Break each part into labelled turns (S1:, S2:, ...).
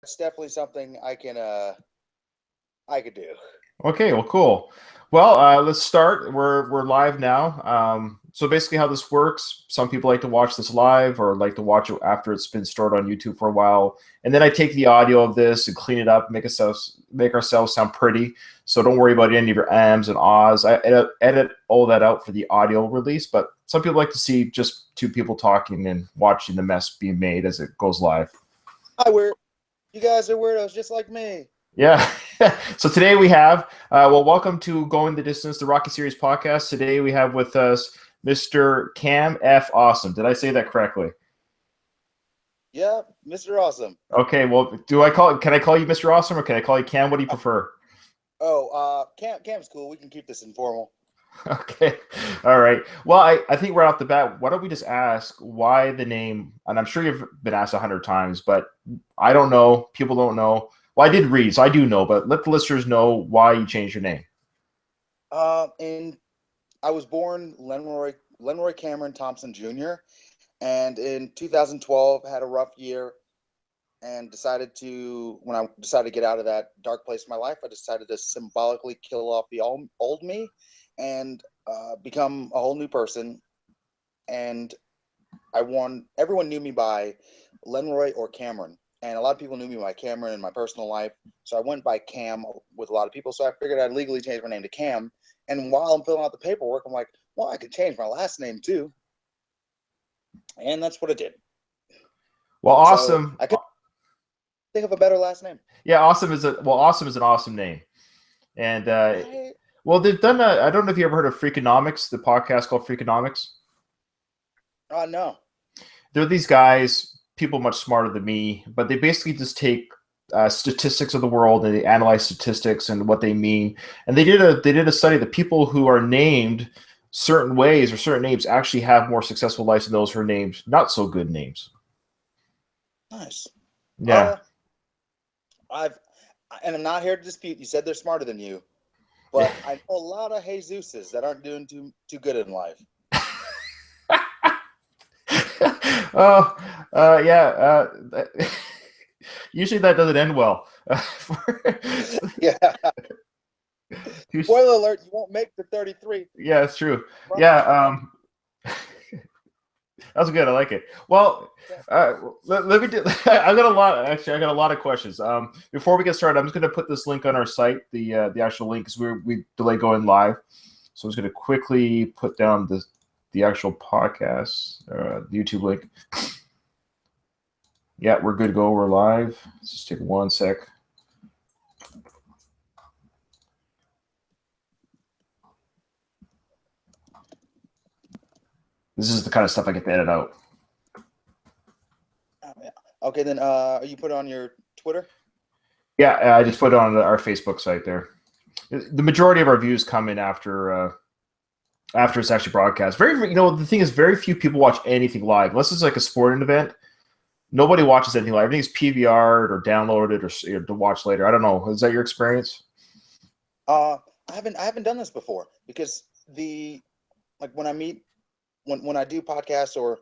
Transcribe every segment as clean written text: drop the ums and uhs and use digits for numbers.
S1: it's definitely something I could do.
S2: Okay, well, cool. Well, let's start. We're live now. So basically, how this works: some people like to watch this live, or like to watch it after it's been stored on YouTube for a while, and then I take the audio of this and clean it up, make ourselves sound pretty. So don't worry about any of your ams and ahs. I edit all that out for the audio release, but some people like to see just two people talking and watching the mess being made as it goes live.
S1: Hi, weird. You guys are weirdos just like me.
S2: Yeah. So today we have, well, welcome to Going the Distance, the Rocky Series podcast. Today we have with us Mr. Cam F. Awesome. Did I say that correctly?
S1: Yeah, Mr. Awesome.
S2: Okay. Well, can I call you Mr. Awesome or can I call you Cam? What do you prefer?
S1: Cam's cool. We can keep this informal.
S2: Okay. All right. Well, I think right off the bat, why don't we just ask why the name, and I'm sure you've been asked 100 times, but I don't know. People don't know. Well, I did read, so I do know, but let the listeners know why you changed your name.
S1: And I was born Lenroy Cameron Thompson Jr. And in 2012 had a rough year and when I decided to get out of that dark place in my life, I decided to symbolically kill off the old me and become a whole new person. And everyone knew me by Lenroy or Cameron. And a lot of people knew me by Cameron in my personal life. So I went by Cam with a lot of people. So I figured I'd legally change my name to Cam. And while I'm filling out the paperwork, I'm like, well, I could change my last name too. And that's what I did.
S2: Well,
S1: So
S2: awesome.
S1: I could think of a better last name.
S2: Yeah, awesome is an awesome name. And well, they've done I don't know if you ever heard of Freakonomics, the podcast called Freakonomics.
S1: No.
S2: They're these guys, people much smarter than me, but they basically just take statistics of the world and they analyze statistics and what they mean. And they did a study that people who are named certain ways or certain names actually have more successful lives than those who are named not so good names.
S1: Nice.
S2: Yeah.
S1: I'm not here to dispute. You said they're smarter than you, but I know a lot of Jesuses that aren't doing too good in life.
S2: Oh, yeah. Usually that doesn't end well.
S1: Yeah. Spoiler alert, you won't make the 33.
S2: Yeah, it's true. Yeah. That was good. I like it. Well, let me do. I got a lot of questions. Before we get started, I'm just going to put this link on our site, the actual link, because we delay going live. So I'm just going to quickly put down the actual podcast, the YouTube link. Yeah, we're good to go. We're live. Let's just take 1 sec. This is the kind of stuff I get to edit out.
S1: Oh, yeah. Okay, then you put it on your Twitter?
S2: Yeah, I just put it on our Facebook site there. The majority of our views come in after it's actually broadcast. The thing is, very few people watch anything live unless it's like a sporting event. Nobody watches anything live. Everything's PVR'd or downloaded or to watch later. I don't know. Is that your experience?
S1: I haven't done this before because when I do podcasts or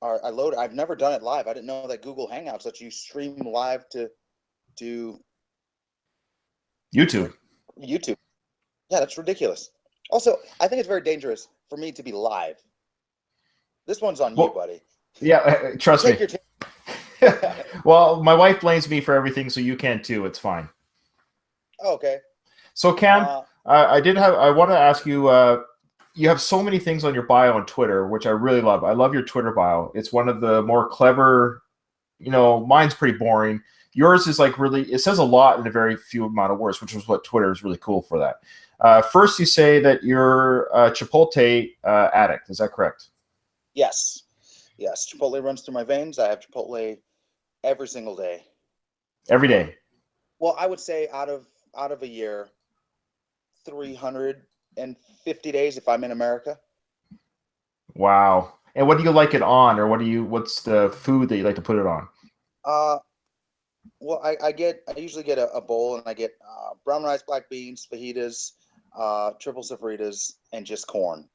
S1: I load, I've never done it live. I didn't know that Google Hangouts lets you stream live to
S2: YouTube.
S1: YouTube. Yeah, that's ridiculous. Also, I think it's very dangerous for me to be live. This one's on you, buddy.
S2: Yeah, trust me. Well, my wife blames me for everything, so you can too. It's fine.
S1: Okay.
S2: So, Cam, I want to ask you. You have so many things on your bio on Twitter, which I really love. I love your Twitter bio. It's one of the more clever. Mine's pretty boring. Yours is like really. It says a lot in a very few amount of words, which is what Twitter is really cool for that. First, you say that you're a Chipotle addict. Is that correct?
S1: Yes. Chipotle runs through my veins. I have Chipotle every single day.
S2: Every day.
S1: Well, I would say out of a year, 350 days if I'm in America.
S2: Wow. And what do you like it on, or what's the food that you like to put it on?
S1: Well, I usually get a bowl, and I get brown rice, black beans, fajitas, triple sofritas, and just corn.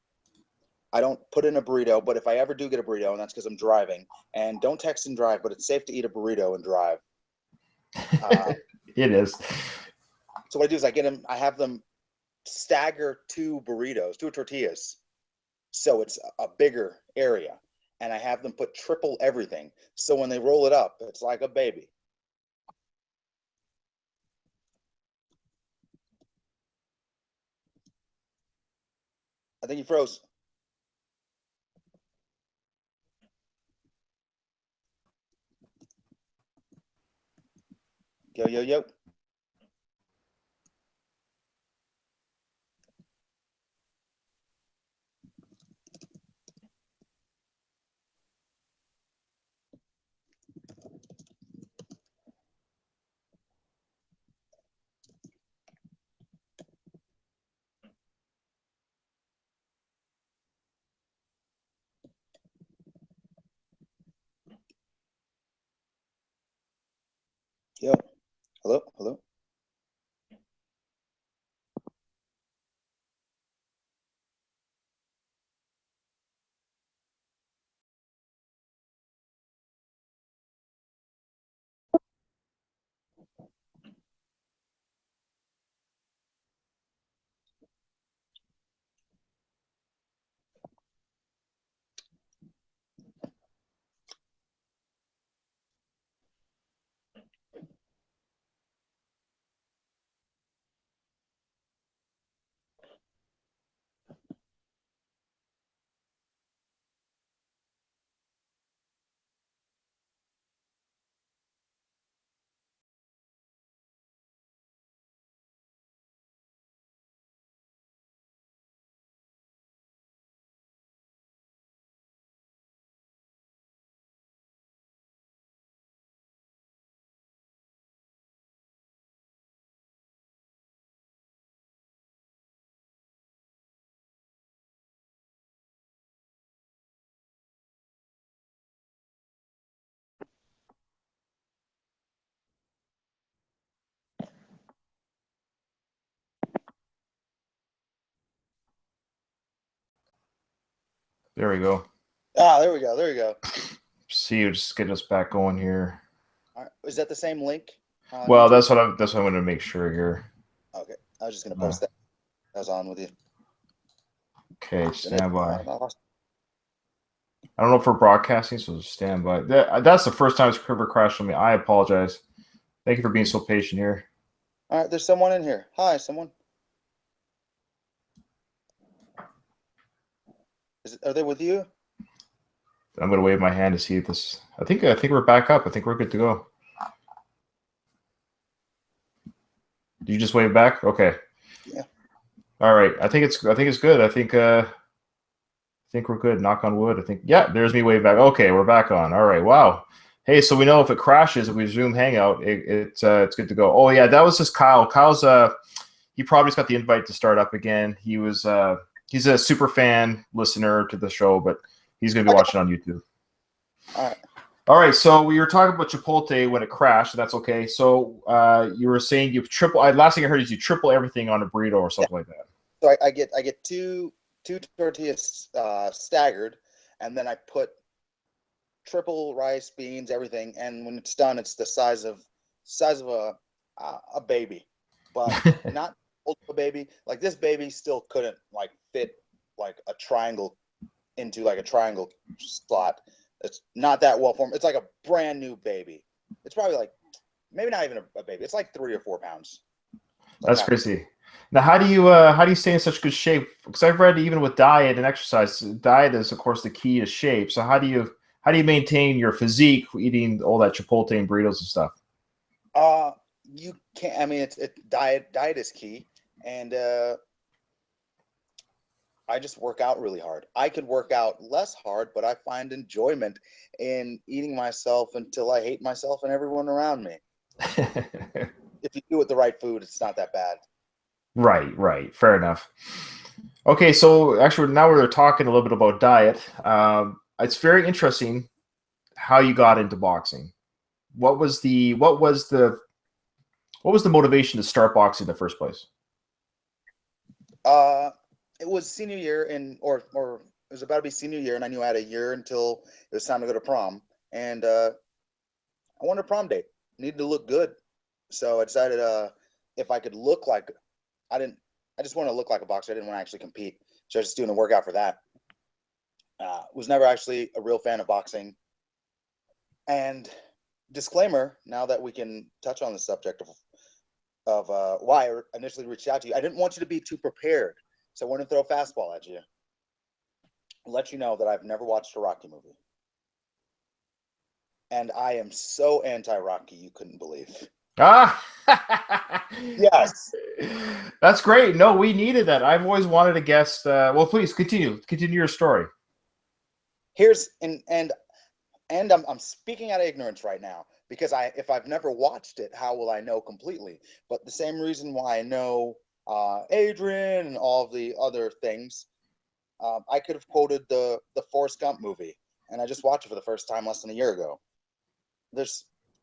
S1: I don't put in a burrito, but if I ever do get a burrito, and that's because I'm driving, and don't text and drive, but it's safe to eat a burrito and drive.
S2: It is.
S1: So what I do is I have them stagger two tortillas. So it's a bigger area. And I have them put triple everything. So when they roll it up, it's like a baby. I think you froze. Yo, yo, yo. Yo. Hello, hello.
S2: There we go.
S1: Ah, there we go. There we go.
S2: See you. Just get us back going here.
S1: All right. Is that the same link?
S2: Well,
S1: YouTube?
S2: that's what I'm going to make sure here.
S1: Okay. I was just gonna post that. I was on with you.
S2: Okay, stand by.
S1: I
S2: I don't know if we're broadcasting, so stand by. That's the first time it's ever crashed on me. I apologize. Thank you for being so patient here.
S1: All right. There's someone in here. Hi, someone. Are they with you?
S2: I'm going to wave my hand to see if this. I think we're back up. I think we're good to go. Did you just wave back? Okay.
S1: Yeah.
S2: All right. I think it's good. I think we're good. Knock on wood. I think there's me wave back. Okay, we're back on. All right. Wow. Hey, so we know if it crashes, if we Zoom Hangout, it's good to go. Oh yeah, that was just Kyle. Kyle's he probably just got the invite to start up again. He's a super fan listener to the show, but he's gonna be watching on YouTube.
S1: All right.
S2: All right, so we were talking about Chipotle when it crashed. That's okay. So you were saying you triple. Last thing I heard is you triple everything on a burrito or something like that.
S1: So I get two tortillas staggered, and then I put triple rice, beans, everything. And when it's done, it's the size of a baby, but not a baby. Like this baby still couldn't like fit like a triangle into like a triangle slot. It's not that well formed. It's like a brand new baby. It's probably like maybe not even a baby. It's like 3 or 4 pounds. Like
S2: That's crazy. Now, how do you stay in such good shape? Because I've read even with diet and exercise, diet is of course the key to shape. So how do you maintain your physique eating all that Chipotle and burritos and stuff?
S1: You can't. I mean, it's diet. Diet is key, and I just work out really hard. I could work out less hard, but I find enjoyment in eating myself until I hate myself and everyone around me. If you do it the right food, it's not that bad.
S2: Right. Fair enough. Okay, so actually now we're talking a little bit about diet. It's very interesting how you got into boxing. What was the motivation to start boxing in the first place?
S1: It was senior year or it was about to be senior year, and I knew I had a year until it was time to go to prom, and I wanted a prom date. needed to look good. So I decided if I could look like I just want to look like a boxer. I didn't want to actually compete. So I was just doing a workout for that. Was never actually a real fan of boxing. And disclaimer, now that we can touch on the subject of why I initially reached out to you, I didn't want you to be too prepared. So I wanted to throw a fastball at you. Let you know that I've never watched a Rocky movie. And I am so anti-Rocky, you couldn't believe.
S2: Ah,
S1: Yes.
S2: That's great. No, we needed that. I've always wanted a guest. Well, please continue your story.
S1: Here's and I'm speaking out of ignorance right now, because if I've never watched it, how will I know completely? But the same reason why I know Adrian and all of the other things, I could have quoted the Forrest Gump movie, and I just watched it for the first time less than a year ago.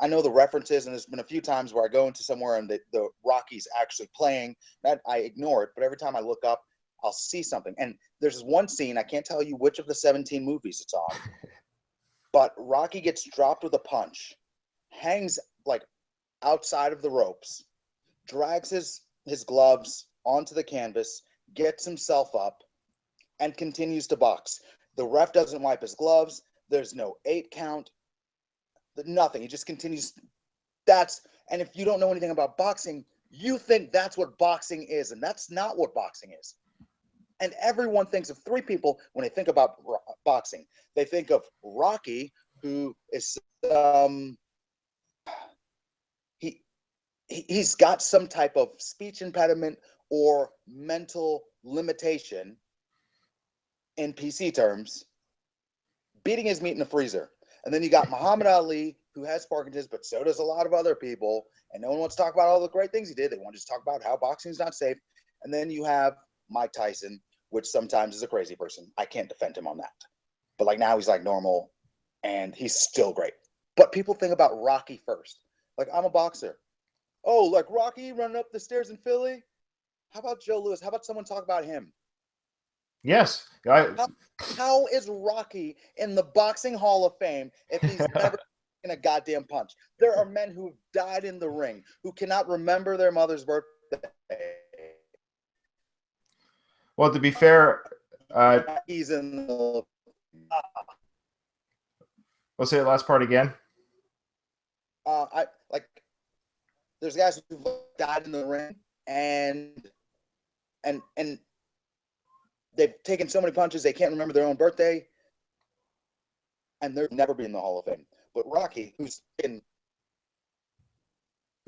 S1: I know the references, and there's been a few times where I go into somewhere and the Rocky's actually playing. That I ignore it, but every time I look up, I'll see something. And there's one scene, I can't tell you which of the 17 movies it's on, but Rocky gets dropped with a punch, hangs like outside of the ropes, drags his gloves onto the canvas, gets himself up, and continues to box. The ref doesn't wipe his gloves. There's no 8 count. Nothing. He just continues. And if you don't know anything about boxing, you think that's what boxing is, and that's not what boxing is. And everyone thinks of 3 people when they think about boxing. They think of Rocky, who is he's got some type of speech impediment or mental limitation, in PC terms, beating his meat in the freezer. And then you got Muhammad Ali, who has Parkinson's, but so does a lot of other people. And no one wants to talk about all the great things he did. They want to just talk about how boxing is not safe. And then you have Mike Tyson, which sometimes is a crazy person. I can't defend him on that. But like now he's like normal, and he's still great. But people think about Rocky first. Like, I'm a boxer. Oh, like Rocky running up the stairs in Philly? How about Joe Louis? How about someone talk about him?
S2: Yes.
S1: How is Rocky in the Boxing Hall of Fame if he's never taken a goddamn punch? There are men who have died in the ring who cannot remember their mother's birthday.
S2: Well, to be fair,
S1: he's in the.
S2: Let's say the last part again.
S1: There's guys who died in the ring, and they've taken so many punches they can't remember their own birthday, and they'll never be in the Hall of Fame. But Rocky, who's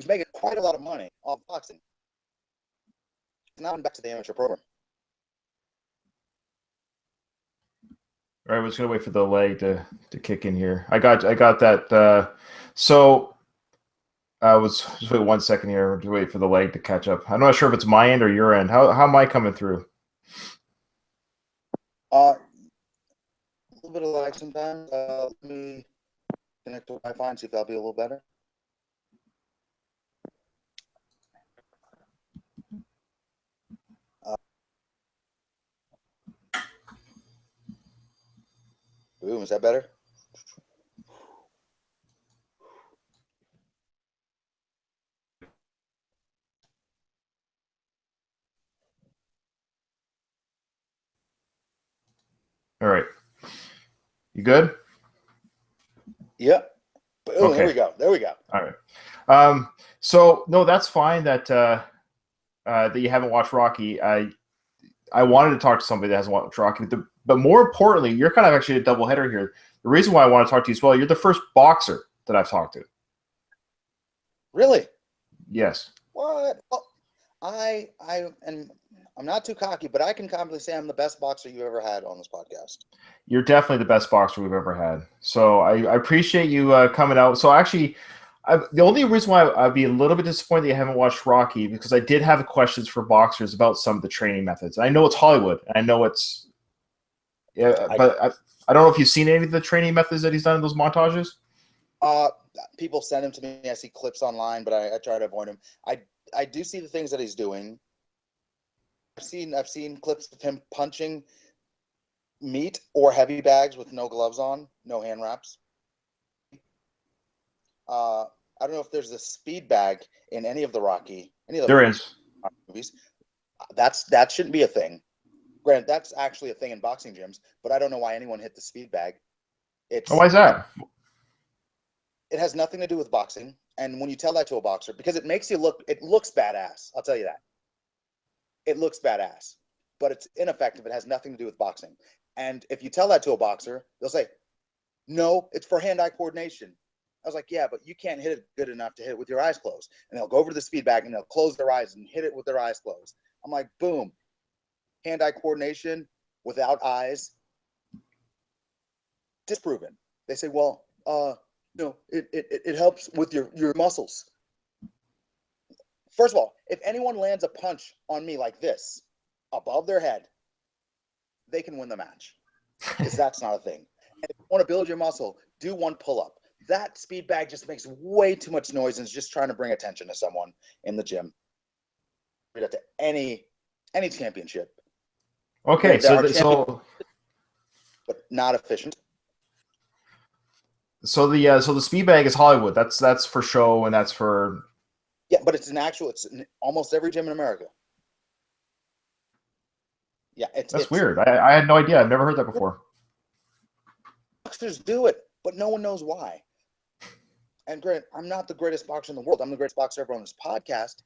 S1: making quite a lot of money off boxing, is now back to the amateur program.
S2: All right, we're just gonna wait for the leg to kick in here. I got that. So I was just wait 1 second here to wait for the leg to catch up. I'm not sure if it's my end or your end. How am I coming through?
S1: A little bit of lag sometimes. Let me connect to Wi-Fi and see if that'll be a little better. Boom, is that better?
S2: All right. You good?
S1: Yep. Boom,
S2: Okay.
S1: There we go.
S2: All right. So no, that's fine that that you haven't watched Rocky. I wanted to talk to somebody that hasn't watched Rocky, but more importantly, you're kind of actually a double header here. The reason why I want to talk to you as well, you're the first boxer that I've talked to.
S1: Really?
S2: Yes.
S1: What? Well, I'm not too cocky, but I can confidently say I'm the best boxer you ever had on this podcast.
S2: You're definitely the best boxer we've ever had. So I appreciate you coming out. So actually, the only reason why I'd be a little bit disappointed that you haven't watched Rocky, because I did have questions for boxers about some of the training methods. I know it's Hollywood. I know it's but I don't know if you've seen any of the training methods that he's done in those montages.
S1: People send them to me. I see clips online, but I try to avoid them. I do see the things that he's doing. I've seen clips of him punching meat or heavy bags with no gloves on, no hand wraps. I don't know if there's a speed bag in any of the
S2: There is.
S1: movies. That shouldn't be a thing. Granted, that's actually a thing in boxing gyms, but I don't know why anyone hit the speed bag.
S2: Oh, why is that?
S1: It has nothing to do with boxing. And when you tell that to a boxer, because it looks badass. I'll tell you that. It looks badass, but it's ineffective. It has nothing to do with boxing. And if you tell that to a boxer, they'll say, no, it's for hand-eye coordination. I was like, yeah, but you can't hit it good enough to hit it with your eyes closed. And they'll go over to the speed bag and they'll close their eyes and hit it with their eyes closed. I'm like, boom, hand-eye coordination without eyes, disproven. They say, well, it helps with your muscles. First of all, if anyone lands a punch on me like this, above their head, they can win the match. Because that's not a thing. And if you want to build your muscle, do one pull-up. That speed bag just makes way too much noise and is just trying to bring attention to someone in the gym. To any championship.
S2: Okay,
S1: but not efficient.
S2: So the speed bag is Hollywood. That's for show, and that's for.
S1: Yeah, but it's in almost every gym in America. Yeah,
S2: that's weird. I had no idea. I've never heard that before.
S1: Boxers do it, but no one knows why. And granted, I'm not the greatest boxer in the world. I'm the greatest boxer ever on this podcast.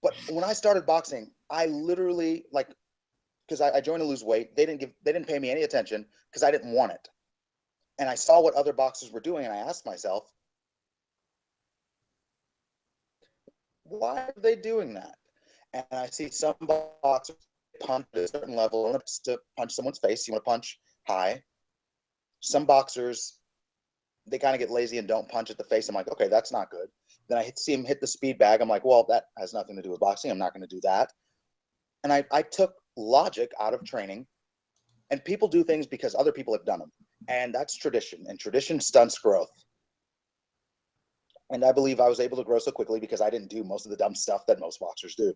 S1: But when I started boxing, I literally because I joined to lose weight. They didn't pay me any attention because I didn't want it. And I saw what other boxers were doing, and I asked myself, why are they doing that? And I see some boxers punch at a certain level to punch someone's face. You want to punch high. Some boxers, they kind of get lazy and don't punch at the face. I'm like, okay, that's not good. Then I see him hit the speed bag. I'm like, well, that has nothing to do with boxing. I'm not going to do that. And I took logic out of training. And people do things because other people have done them. And that's tradition. And tradition stunts growth. And I believe I was able to grow so quickly because I didn't do most of the dumb stuff that most boxers do.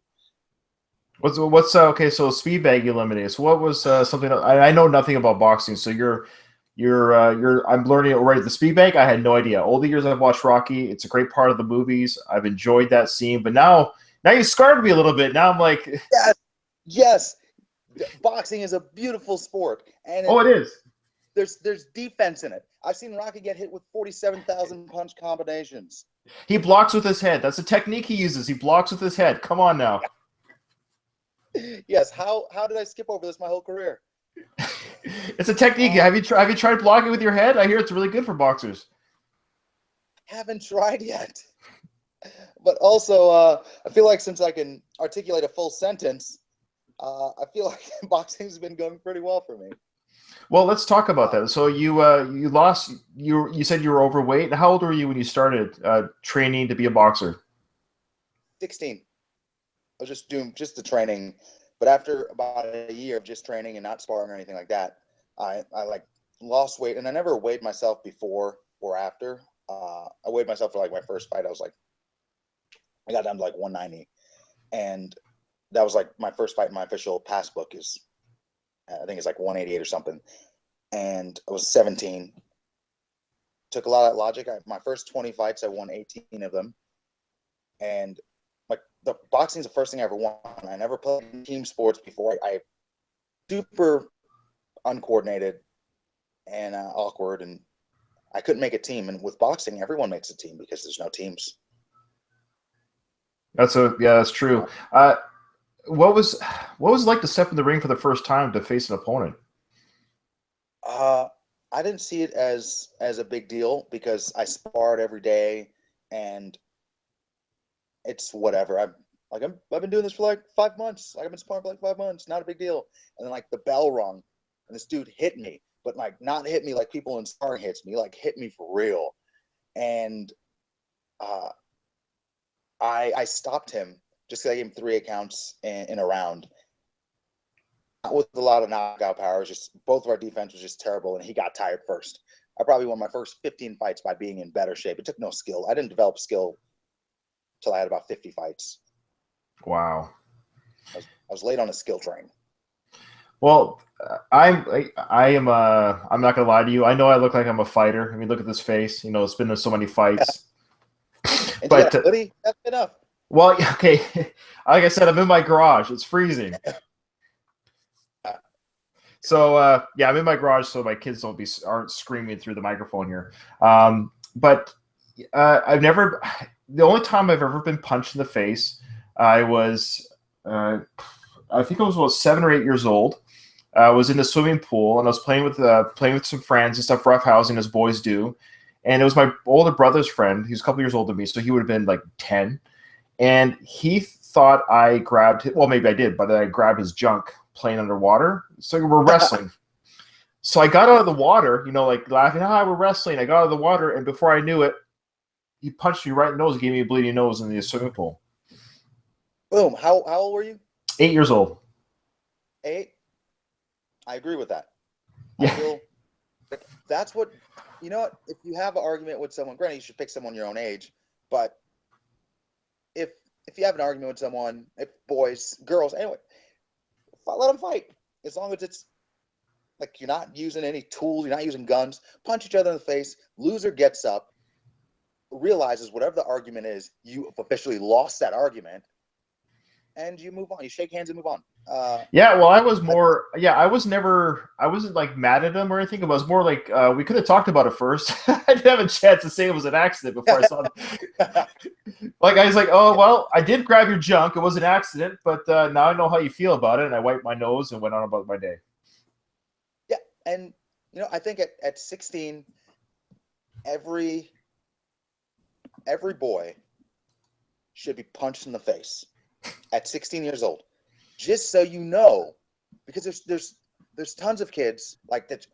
S2: What's okay? So speed bag eliminated. So what was something? I know nothing about boxing. So I'm learning already. The speed bag, I had no idea. All the years I've watched Rocky, it's a great part of the movies. I've enjoyed that scene, but now you scarred me a little bit. Now I'm like,
S1: yes. Boxing is a beautiful sport, and
S2: it is.
S1: There's defense in it. I've seen Rocky get hit with 47,000 punch combinations.
S2: He blocks with his head. That's a technique he uses. He blocks with his head. Come on now.
S1: Yes. How did I skip over this my whole career?
S2: It's a technique. Have you tried blocking with your head? I hear it's really good for boxers.
S1: Haven't tried yet. But also, I feel like since I can articulate a full sentence, I feel like boxing's been going pretty well for me.
S2: Well, let's talk about that. So you said you were overweight. How old were you when you started training to be a boxer?
S1: 16. I was just doing the training, but after about a year of just training and not sparring or anything like that, I lost weight, and I never weighed myself before or after. I weighed myself for my first fight. I got down to 190, and that was my first fight. My official pass book is, I think it's 188 or something, and I was 17. Took a lot of logic. My first 20 fights, I won 18 of them, and the boxing is the first thing I ever won. I never played team sports before. I super uncoordinated and awkward, and I couldn't make a team. And with boxing, everyone makes a team because there's no teams.
S2: That's true. What was it like to step in the ring for the first time to face an opponent?
S1: I didn't see it as a big deal because I sparred every day, and it's whatever. I've been doing this for 5 months. I've been sparring for 5 months. Not a big deal. And then the bell rung, and this dude hit me, but not hit me like people in sparring hits me. Hit me for real. And I stopped him just because I gave him 3 counts in a round. Not with a lot of knockout power. Just both of our defense was just terrible, and he got tired first. I probably won my first 15 fights by being in better shape. It took no skill. I didn't develop skill until I had about 50 fights.
S2: Wow.
S1: I was late on a skill train.
S2: Well, I am I'm not gonna lie to you. I know I look like I'm a fighter. I mean, look at this face. You know, it's been in so many fights.
S1: And you
S2: But
S1: got a hoodie? That's enough.
S2: well, okay. Like I said, I'm in my garage. It's freezing. So yeah, I'm in my garage, so my kids aren't screaming through the microphone here. But I've never. The only time I've ever been punched in the face, I was, I think I was about 7 or 8 years old. I was in the swimming pool and I was playing with some friends and stuff, roughhousing as boys do. And it was my older brother's friend. He was a couple years older than me, so he would have been like 10. And he thought I grabbed well, maybe I did, but I grabbed his junk playing underwater. So we're wrestling. So I got out of the water, you know, like laughing, we're wrestling. I got out of the water, and before I knew it, he punched me right in the nose, gave me a bleeding nose in the swimming pool.
S1: Boom. How old were you?
S2: 8 years old.
S1: 8? I agree with that.
S2: Yeah.
S1: I feel like that's what, you know what, if you have an argument with someone, granted, you should pick someone your own age, but if you have an argument with someone, if boys, girls, anyway, let them fight. As long as it's like you're not using any tools, you're not using guns, punch each other in the face, loser gets up, realizes whatever the argument is, you have officially lost that argument, and you move on. You shake hands and move on.
S2: Yeah, well, I was more. Yeah, I wasn't like mad at him or anything. It was more like we could have talked about it first. I didn't have a chance to say it was an accident before I saw it. Like I was like, oh well, I did grab your junk. It was an accident, but now I know how you feel about it, and I wiped my nose and went on about my day.
S1: Yeah, and you know, I think at 16, every boy should be punched in the face at 16 years old. Just so you know, because there's tons of kids like that.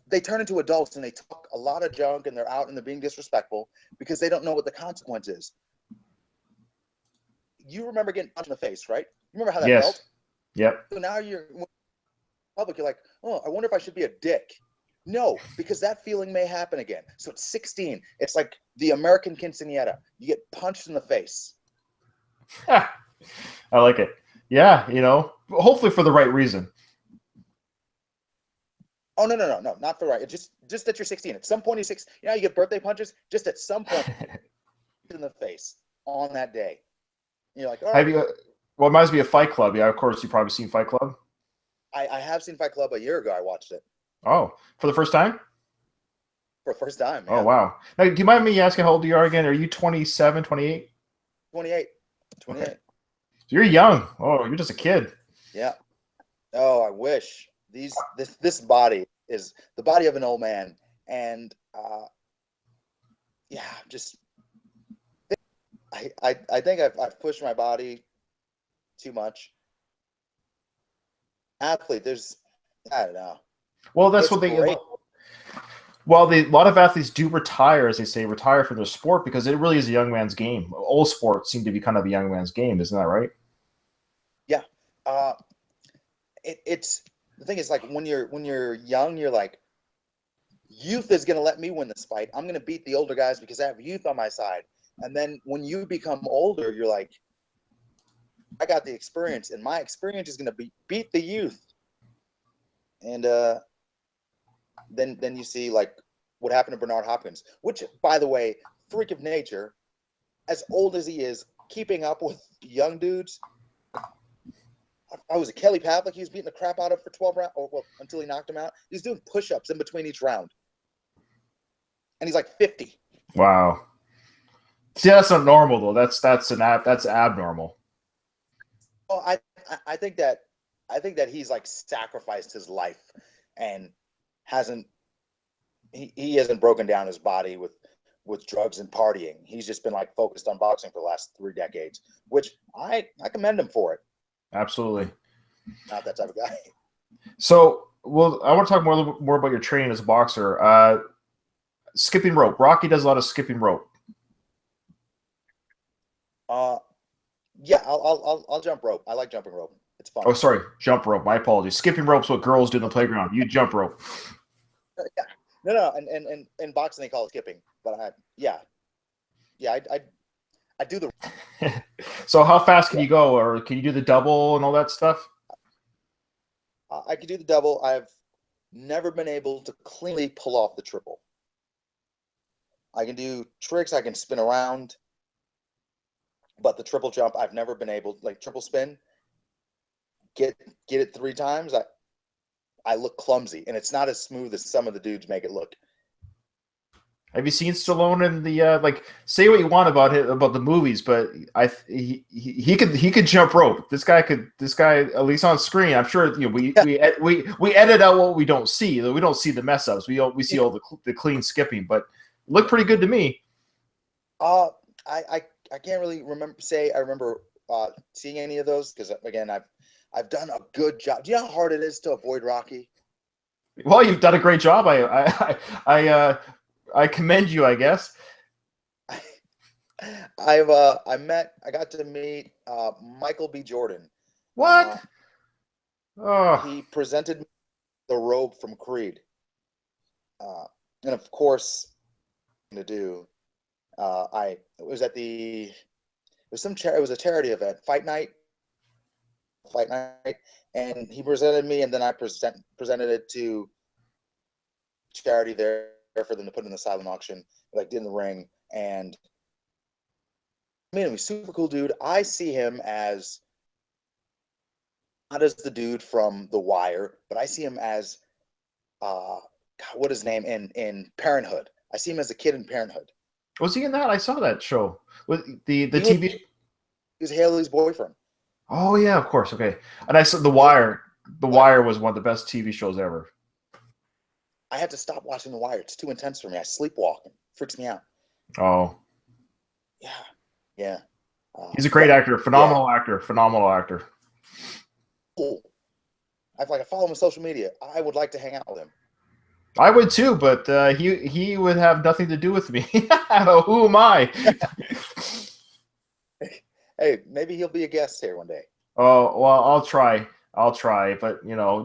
S1: They turn into adults and they talk a lot of junk and they're out and they're being disrespectful because they don't know what the consequence is. You remember getting punched in the face, right? You remember how that
S2: Yes.
S1: felt?
S2: Yep.
S1: So now you're in public. You're like, oh, I wonder if I should be a dick. No, because that feeling may happen again. So at 16, it's like the American quinceañera. You get punched in the face.
S2: I like it. Yeah, you know, hopefully for the right reason.
S1: Oh no, not for right. It's just that you're 16. At some point you're 6. You know, you get birthday punches. Just at some point in the face on that day. And you're like, all right.
S2: Have you? Well, it reminds me of Fight Club. Yeah, of course you've probably seen Fight Club.
S1: I have seen Fight Club a year ago. I watched it
S2: Oh, for the first time?
S1: for the first time.
S2: Oh,
S1: Yeah.
S2: wow. Now, do you mind me asking how old you are again? Are you 27, 28?
S1: 28.
S2: Okay. So you're young. Oh, you're just a kid.
S1: Yeah. Oh, I wish this body is the body of an old man, and yeah, just I think I've pushed my body too much. Athlete, I don't know.
S2: Well, that's
S1: It's
S2: what they.
S1: great.
S2: Well, a lot of athletes do retire, as they say, retire from their sport because it really is a young man's game. All sports seem to be kind of a young man's game, isn't that right?
S1: Yeah. It's the thing is like when you're young, you're like, youth is gonna let me win this fight. I'm gonna beat the older guys because I have youth on my side. And then when you become older, you're like, I got the experience, and my experience is gonna beat the youth. And then you see like what happened to Bernard Hopkins, which, by the way, freak of nature, as old as he is, keeping up with young dudes. I was a Kelly Pavlik. He was beating the crap out of for 12 rounds, well, until he knocked him out. He's doing push-ups in between each round, and he's like 50.
S2: Wow. See, that's not normal though. That's abnormal.
S1: Well, I think that he's like sacrificed his life and hasn't broken down his body with drugs and partying. He's just been like focused on boxing for the last 3 decades, which I commend him for it.
S2: Absolutely.
S1: Not that type of guy.
S2: So, well, I want to talk more about your training as a boxer. Skipping rope. Rocky does a lot of skipping rope.
S1: Yeah, I'll jump rope. I like jumping rope. It's fun.
S2: Oh, sorry, jump rope. My apologies. Skipping rope's what girls do in the playground. You jump rope.
S1: Yeah. No, and in boxing they call it skipping, but I do the.
S2: So how fast can you go, or can you do the double and all that stuff?
S1: I could do the double. I've never been able to cleanly pull off the triple. I can do tricks. I can spin around, but the triple jump, I've never been able, like triple spin, get it 3 times. I look clumsy, and it's not as smooth as some of the dudes make it look.
S2: Have you seen Stallone in the like? Say what you want about the movies, but he could jump rope. This guy at least on screen. I'm sure we edit out what we don't see. We don't see the mess ups. We see all the clean skipping, but looked pretty good to me.
S1: I can't really remember seeing any of those because again I've done a good job. Do you know how hard it is to avoid Rocky?
S2: Well, you've done a great job. I commend you, I guess.
S1: I got to meet Michael B. Jordan.
S2: What?
S1: He presented me the robe from Creed, and of course, to do. It was at it was a charity event, fight night, and he presented me, and then I presented it to charity there for them to put in the silent auction, like in the ring. And I mean, he's super cool dude. I see him as not as the dude from The Wire, but I see him as what is his name in Parenthood. I see him as a kid in Parenthood.
S2: Was he in that? I saw that show with the TV.
S1: He was Haley's boyfriend.
S2: Oh yeah, of course. Okay, and I saw The Wire. The Wire was one of the best TV shows ever.
S1: I had to stop watching The Wire. It's too intense for me. I sleepwalk. It freaks me out.
S2: Oh.
S1: Yeah.
S2: He's a great actor. Phenomenal actor.
S1: Cool. I follow him on social media. I would like to hang out with him.
S2: I would too, but he would have nothing to do with me. Who am I?
S1: Hey, maybe he'll be a guest here one day.
S2: Oh well, I'll try, but no.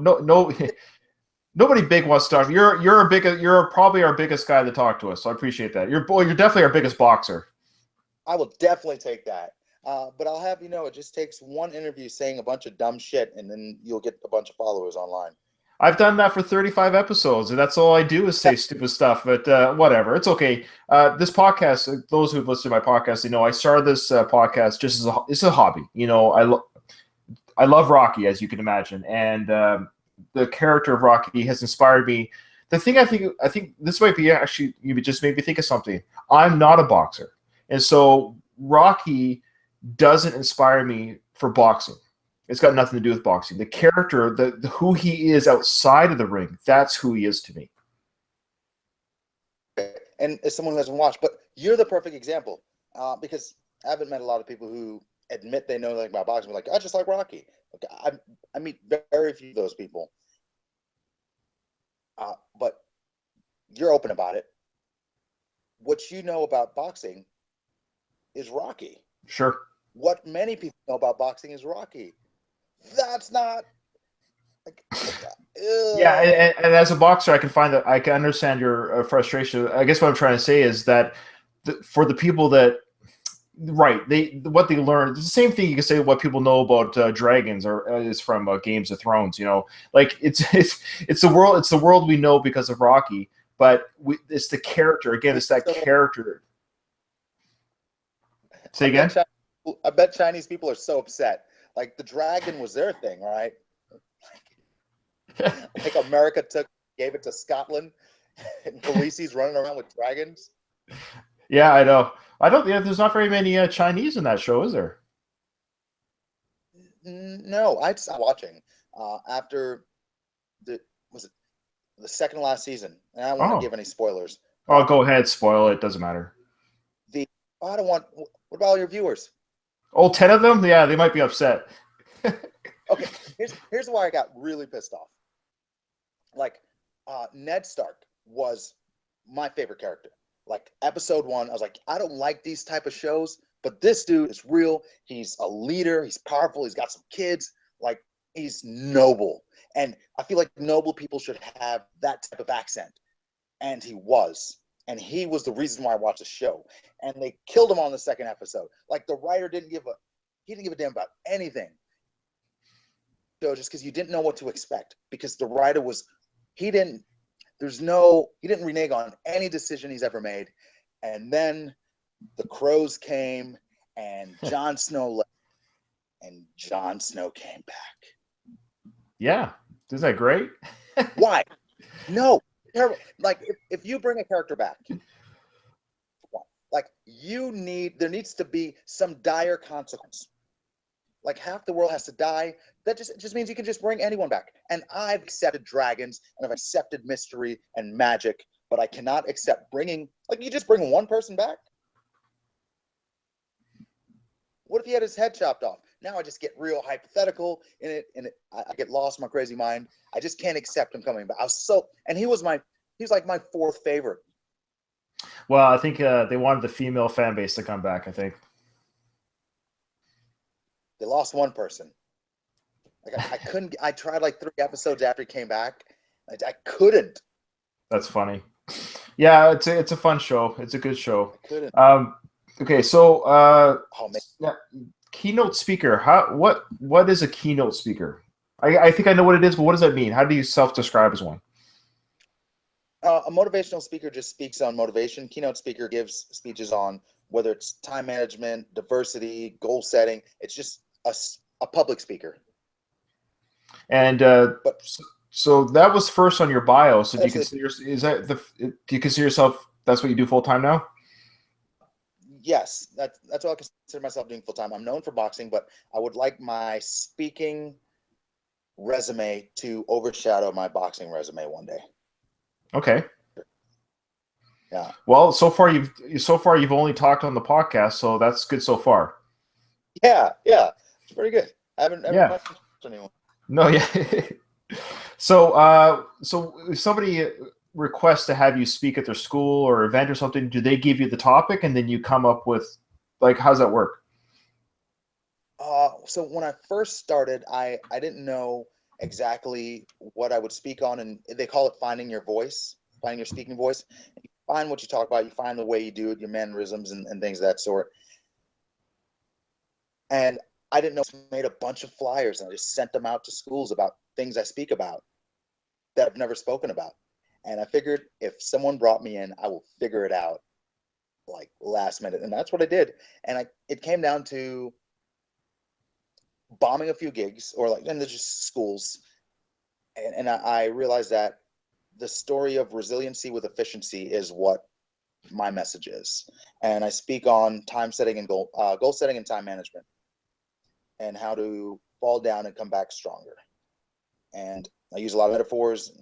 S2: Nobody big wants to talk. You're probably our biggest guy to talk to us, so I appreciate that. You're definitely our biggest boxer.
S1: I will definitely take that. But I'll have it just takes one interview saying a bunch of dumb shit, and then you'll get a bunch of followers online.
S2: I've done that for 35 episodes, and that's all I do is say stupid stuff. But whatever, it's okay. This podcast, those who've listened to my podcast, I started this podcast just as it's a hobby. I love Rocky, as you can imagine, and the character of Rocky has inspired me. The thing I think this might be actually, you just made me think of something. I'm not a boxer, and so Rocky doesn't inspire me for boxing. It's got nothing to do with boxing. The character, who he is outside of the ring, that's who he is to me.
S1: And as someone who hasn't watched, but you're the perfect example because I haven't met a lot of people who admit they know nothing about boxing. Like, I just like Rocky. I meet very few of those people. But you're open about it. What you know about boxing is Rocky.
S2: Sure.
S1: What many people know about boxing is Rocky. That's not like,
S2: yeah, and as a boxer, I can understand your frustration. I guess what I'm trying to say is that for the people that, right, what they learn, it's the same thing you can say what people know about dragons or is from Games of Thrones. Like it's the world we know because of Rocky, but it's the character again. It's that character. Say again.
S1: I bet Chinese people are so upset. Like the dragon was their thing, right? Like America gave it to Scotland, and Khaleesi's running around with dragons.
S2: Yeah, I know. There's not very many Chinese in that show, is there?
S1: No, I stopped watching after the second to last season, and I don't want to give any spoilers.
S2: Oh, go ahead, spoil it. Doesn't matter.
S1: I don't want. What about all your viewers?
S2: Oh, 10 of them? Yeah, they might be upset.
S1: Okay, here's why I got really pissed off. Like, Ned Stark was my favorite character. Like, episode 1, I was like, I don't like these type of shows, but this dude is real. He's a leader. He's powerful. He's got some kids. Like, he's noble. And I feel like noble people should have that type of accent. And he was. And he was the reason why I watched the show. And they killed him on the second episode. Like, the writer didn't give a damn about anything. show just because you didn't know what to expect, because the writer was, he didn't renege on any decision he's ever made. And then the crows came and Jon Snow left, and Jon Snow came back.
S2: Yeah. Isn't that great?
S1: Why? No. Terrible. Like, if you bring a character back, like, there needs to be some dire consequence. Like, half the world has to die. That just means you can just bring anyone back. And I've accepted dragons, and I've accepted mystery and magic, but I cannot accept bringing, like, you just bring one person back? What if he had his head chopped off? Now I just get real hypothetical in it, and I get lost in my crazy mind. I just can't accept him coming back. And he was like my fourth favorite.
S2: Well, I think they wanted the female fan base to come back, I think.
S1: They lost one person. Like, I couldn't. I tried like 3 episodes after he came back. I couldn't.
S2: That's funny. Yeah, it's a fun show. It's a good show.
S1: I couldn't.
S2: Okay, so
S1: Oh, man.
S2: yeah, keynote speaker. What is a keynote speaker? I think I know what it is, but what does that mean? How do you self-describe as one?
S1: A motivational speaker just speaks on motivation. Keynote speaker gives speeches on whether it's time management, diversity, goal setting. It's just a public speaker.
S2: And so that was first on your bio. So do you consider do you consider yourself, that's what you do full time now?
S1: Yes, that's what I consider myself doing full time. I'm known for boxing, but I would like my speaking resume to overshadow my boxing resume one day.
S2: Okay.
S1: Yeah.
S2: Well, so far you've only talked on the podcast, so that's good so far.
S1: Yeah, it's pretty good. I haven't talked to anyone.
S2: No, yeah. So if somebody requests to have you speak at their school or event or something, do they give you the topic and then you come up with, like, how's that work?
S1: So when I first started, I didn't know exactly what I would speak on, and they call it finding your voice, finding your speaking voice. You find what you talk about, you find the way you do it, your mannerisms and things of that sort. And I didn't know, I made a bunch of flyers and I just sent them out to schools about things I speak about that I've never spoken about. And I figured if someone brought me in, I will figure it out like last minute. And that's what I did. And it came down to bombing a few gigs, and there's just schools. And I realized that the story of resiliency with efficiency is what my message is. And I speak on time setting and goal setting and time management, and how to fall down and come back stronger. And I use a lot of metaphors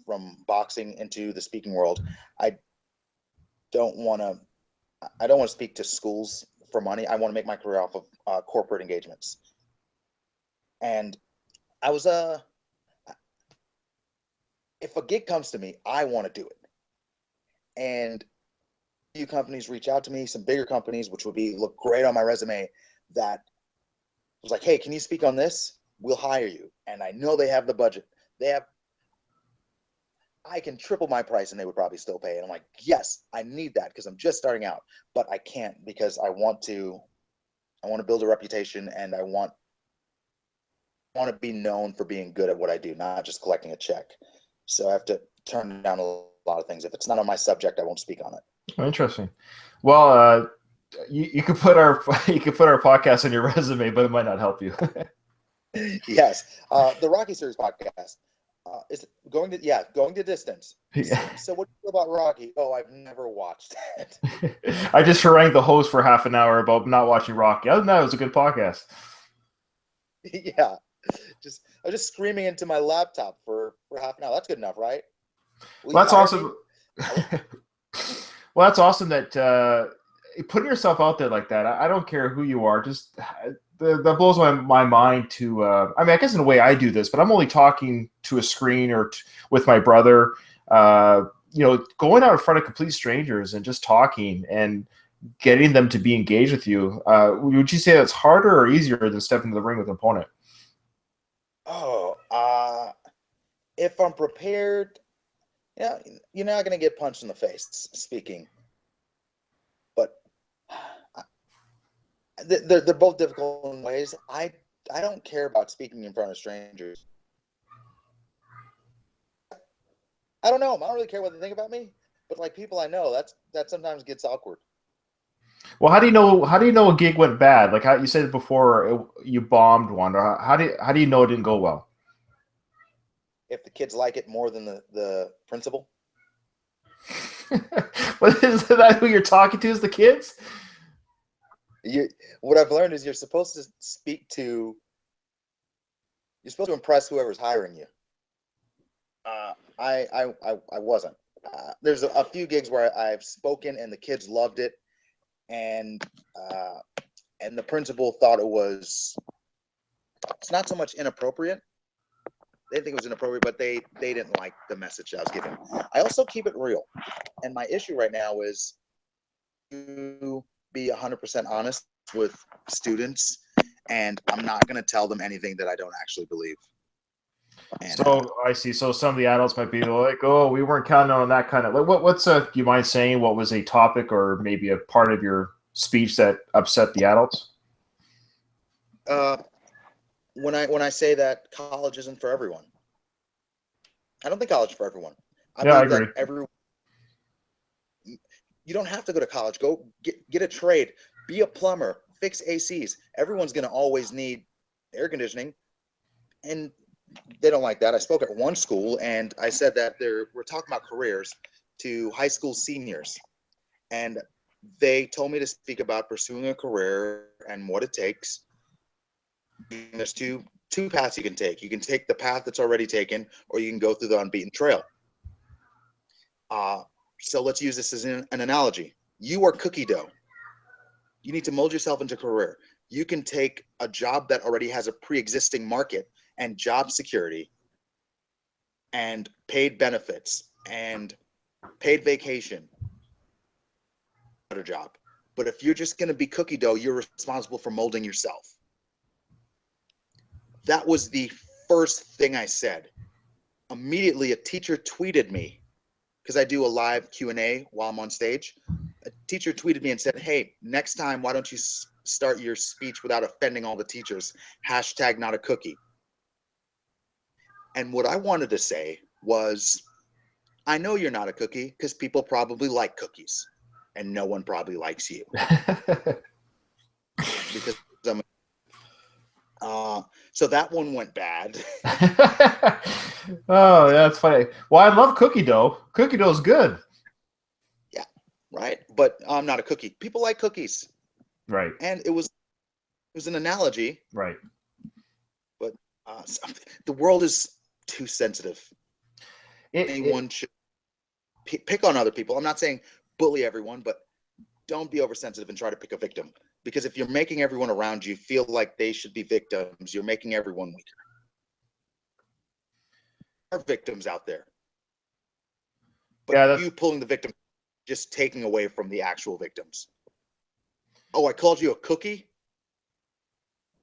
S1: from boxing into the speaking world. I don't want to speak to schools for money. I want to make my career off of corporate engagements. And I was if a gig comes to me, I want to do it. And a few companies reach out to me, some bigger companies, which would look great on my resume, that was like, hey, can you speak on this? We'll hire you. And I know they have the budget. I can triple my price and they would probably still pay. And I'm like, yes, I need that because I'm just starting out, but I can't because I want to build a reputation, and I want to be known for being good at what I do, not just collecting a check. So I have to turn down a lot of things. If it's not on my subject, I won't speak on it.
S2: Oh, interesting. Well, you could put our podcast on your resume, but it might not help you.
S1: Yes, the Rocky series podcast is going to distance.
S2: Yeah.
S1: So what do you feel about Rocky? Oh, I've never watched it.
S2: I just harangued the host for half an hour about not watching Rocky. Other than that, it was a good podcast.
S1: Yeah, I was just screaming into my laptop for half an hour. That's good enough, right?
S2: Well, that's awesome. Well, that's awesome that putting yourself out there like that. I don't care who you are. Just that blows my mind. To I mean, I guess in a way I do this, but I'm only talking to a screen or with my brother. Going out in front of complete strangers and just talking and getting them to be engaged with you. Would you say that's harder or easier than stepping into the ring with an opponent?
S1: Oh, if I'm prepared, you're not going to get punched in the face speaking. But they're both difficult in ways. I I don't care about speaking in front of strangers. I don't know. I don't really care what they think about me, but like people I know, that sometimes gets awkward.
S2: Well, how do you know? How do you know a gig went bad? Like how you said before, you bombed one. Or how do you know it didn't go well?
S1: If the kids like it more than the principal.
S2: What is that? Who you're talking to is the kids?
S1: What I've learned is you're supposed to impress whoever's hiring you. I wasn't. There's a few gigs where I've spoken and the kids loved it, and the principal thought it's not so much inappropriate. They didn't think it was inappropriate, but they didn't like the message I was giving. I also keep it real, and my issue right now is to be 100% honest with students, and I'm not going to tell them anything that I don't actually believe. And,
S2: so I see. So some of the adults might be like, "Oh, we weren't counting on that kind of." Like, what's do you mind saying what was a topic or maybe a part of your speech that upset the adults?
S1: When I say that college isn't for everyone, I don't think college is for everyone. I believe that you don't have to go to college. Go get a trade, be a plumber, fix ACs. Everyone's going to always need air conditioning, and they don't like that. I spoke at one school and I said that we're talking about careers to high school seniors, and they told me to speak about pursuing a career and what it takes. There's two paths you can take. You can take the path that's already taken, or you can go through the unbeaten trail. So let's use this as an analogy. You are cookie dough. You need to mold yourself into a career. You can take a job that already has a pre-existing market and job security and paid benefits and paid vacation. Better job. But if you're just going to be cookie dough, you're responsible for molding yourself. That was the first thing I said. Immediately, a teacher tweeted me, because I do a live Q&A while I'm on stage. A teacher tweeted me and said, "Hey, next time, why don't you start your speech without offending all the teachers? Hashtag not a cookie." And what I wanted to say was, I know you're not a cookie because people probably like cookies, and no one probably likes you. Because I'm so that one went bad.
S2: Oh, that's funny. Well, I love cookie dough. Cookie dough is good.
S1: Yeah, right. But I'm not a cookie. People like cookies.
S2: Right.
S1: And it was an analogy.
S2: Right.
S1: But the world is too sensitive. Anyone should pick on other people. I'm not saying bully everyone, but don't be oversensitive and try to pick a victim. Because if you're making everyone around you feel like they should be victims, you're making everyone weaker. There are victims out there. But
S2: yeah,
S1: you pulling the victim, just taking away from the actual victims. Oh, I called you a cookie?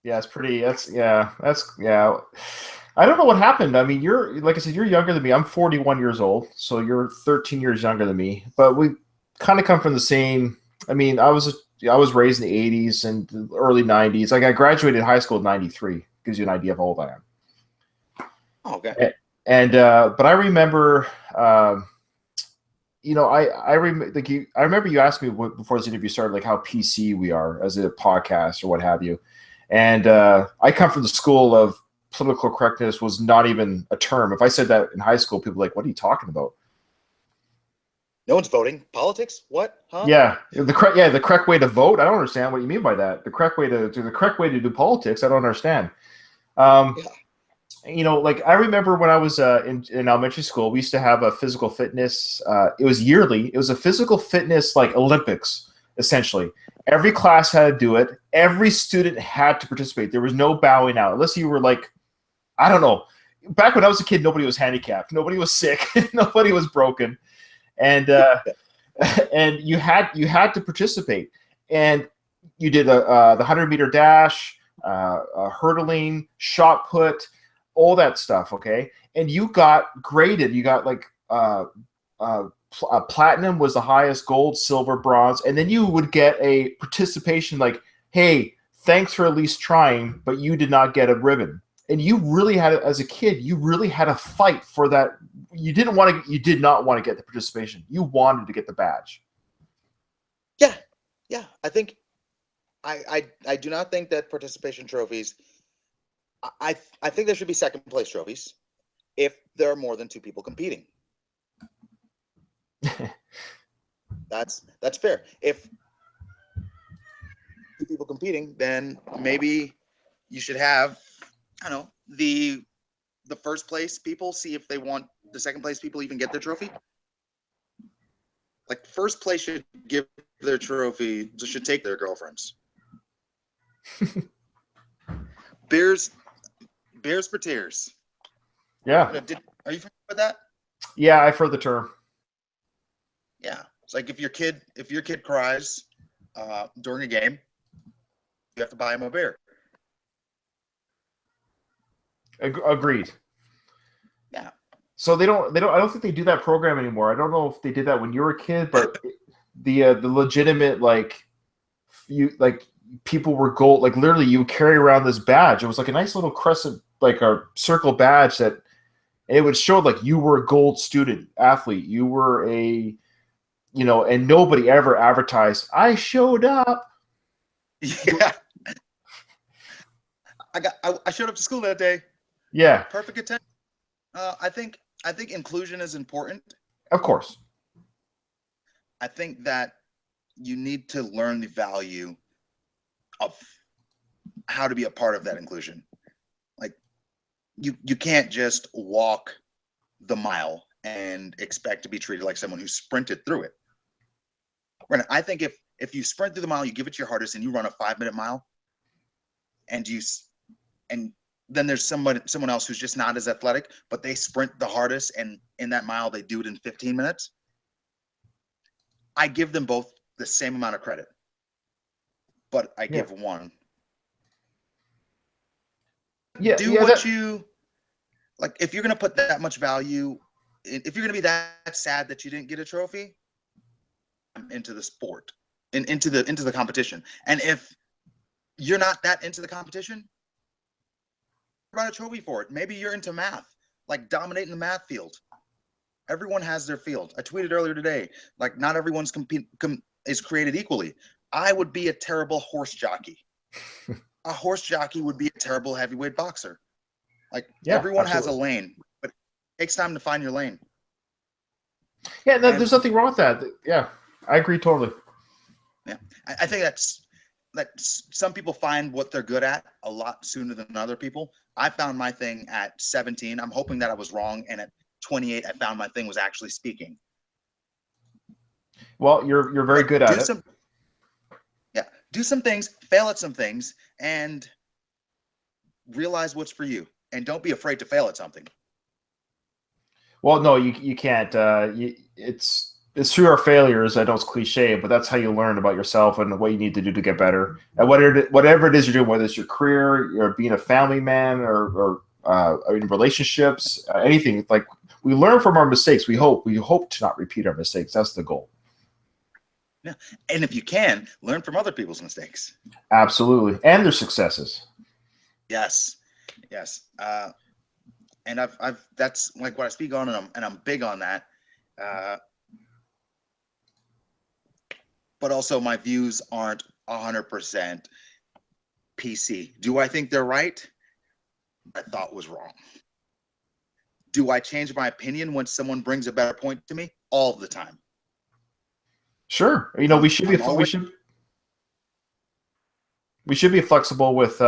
S2: Yeah, it's pretty. Yeah. I don't know what happened. I mean, like I said, you're younger than me. I'm 41 years old, so you're 13 years younger than me. But we kind of come from the same. I mean, I was raised in the 80s and the early 90s. Like I graduated high school in 93. Gives you an idea of how old I am.
S1: Oh, okay.
S2: But I remember, I remember you asked me before this interview started, like how PC we are as a podcast or what have you. And I come from the school of political correctness was not even a term. If I said that in high school, people were like, "What are you talking about?"
S1: No one's voting. Politics? What? Huh?
S2: Yeah, the correct way to vote. I don't understand what you mean by that. The correct way to do politics. I don't understand. Like I remember when I was in elementary school, we used to have a physical fitness. It was yearly. It was a physical fitness like Olympics, essentially. Every class had to do it. Every student had to participate. There was no bowing out unless you were like, I don't know. Back when I was a kid, nobody was handicapped. Nobody was sick. Nobody was broken. And and you had to participate. And you did the 100-meter dash, hurdling, shot put, all that stuff. Okay, and you got graded. You got like platinum was the highest, gold, silver, bronze, and then you would get a participation like, hey, thanks for at least trying, but you did not get a ribbon. And you really had, as a kid, you really had to fight for that. You did not want to get the participation. You wanted to get the badge.
S1: Yeah. I think I do not think that participation trophies. I think there should be second place trophies if there are more than 2 people competing. That's fair. If 2 people competing, then maybe you should have, I don't know, the first place people see if they want the second place people even get their trophy. Like first place should give their trophy, should take their girlfriends. Beers for tears.
S2: Yeah.
S1: Are you familiar with that?
S2: Yeah, I've heard the term.
S1: Yeah, it's like if your kid cries during a game, you have to buy him a beer.
S2: Agreed.
S1: Yeah.
S2: So they don't. I don't think they do that program anymore. I don't know if they did that when you were a kid, but the legitimate people were gold. Like literally, you would carry around this badge. It was like a nice little crescent, like a circle badge that it would show like you were a gold student athlete. You were a, and nobody ever advertised, I showed up.
S1: Yeah. I showed up to school that day.
S2: Yeah.
S1: Perfect attendance. I think inclusion is important.
S2: Of course.
S1: I think that you need to learn the value of how to be a part of that inclusion. Like you can't just walk the mile and expect to be treated like someone who sprinted through it. Right. I think if you sprint through the mile, you give it your hardest, and you run a 5-minute mile, and then there's someone else who's just not as athletic, but they sprint the hardest, and in that mile they do it in 15 minutes. I give them both the same amount of credit, but I give one.
S2: Yeah,
S1: you like. If you're gonna put that much value, if you're gonna be that sad that you didn't get a trophy, into the sport, into the competition, and if you're not that into the competition, write a trophy for it. Maybe you're into math, like dominating the math field. Everyone has their field. I tweeted earlier today, like not everyone's is created equally. I would be a terrible horse jockey. A horse jockey would be a terrible heavyweight boxer. Like everyone has a lane, but it takes time to find your lane.
S2: Yeah, no, there's nothing wrong with that. Yeah, I agree totally.
S1: Yeah, I think that some people find what they're good at a lot sooner than other people. I found my thing at 17. I'm hoping that I was wrong, and at 28, I found my thing was actually speaking.
S2: Well, you're very good at it.
S1: Do some things, fail at some things, and realize what's for you. And don't be afraid to fail at something.
S2: Well, no, you can't. It's through our failures. I know it's cliche, but that's how you learn about yourself and what you need to do to get better. And whatever it is you're doing, whether it's your career, you're being a family man, or in relationships, anything. Like we learn from our mistakes. We hope to not repeat our mistakes. That's the goal.
S1: Yeah, and if you can, learn from other people's mistakes.
S2: Absolutely, and their successes.
S1: Yes. And I've that's like what I speak on, and I'm big on that. But also my views aren't 100% PC. Do I think they're right? I thought was wrong. Do I change my opinion when someone brings a better point to me? All the time.
S2: Sure. We should be flexible with